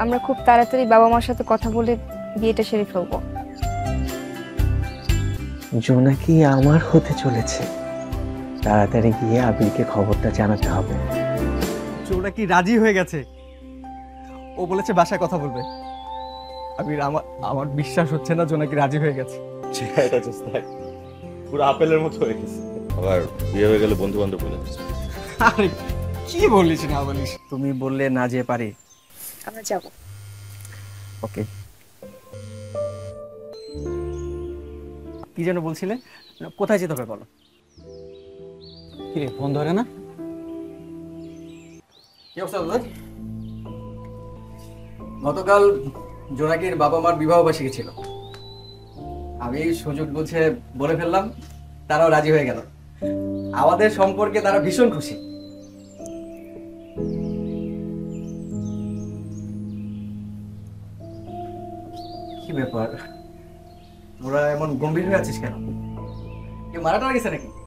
আমরা খুব তাড়াতাড়ি বাবা মার সাথে কথা বলে বিয়েটা সেরে ফেলবো। জোনাকি আমার হতে চলেছে, তাড়াতাড়ি গিয়ে আবিরকে খবরটা জানাতে হবে। জোনাকি রাজি হয়ে গেছে, ও বলেছে বাসায় কথা বলবে। আবির, আমার আমার বিশ্বাস হচ্ছে না জোনাকি রাজি হয়ে গেছে। চেহারাটা জাস্ট দেখ, পুরো আপেলের মতো হয়ে গেছে। আবার বিয়ে হয়ে গেলে বন্ধু বান্ধব বলে দিচ্ছে। আরে কি বলিস না বলিস, তুমি বললে না যে পারি। আমরা যাবো। ওকে, কি যেন বলছিলে, কোথায় যেতে হবে বলো। কি রে, ফোন ধরে না? কি অবস্থা তোদের? গতকাল জোনাকির বাবা মার বিবাহ বার্ষিকী ছিল, আমি সুযোগ বুঝে বলে ফেললাম, তারাও রাজি হয়ে গেল। আমাদের সম্পর্কে তারা ভীষণ খুশি। কি ব্যাপার, তোরা এমন গম্ভীর হয়ে আছিস কেন? কেউ মারা টারা গেছে নাকি?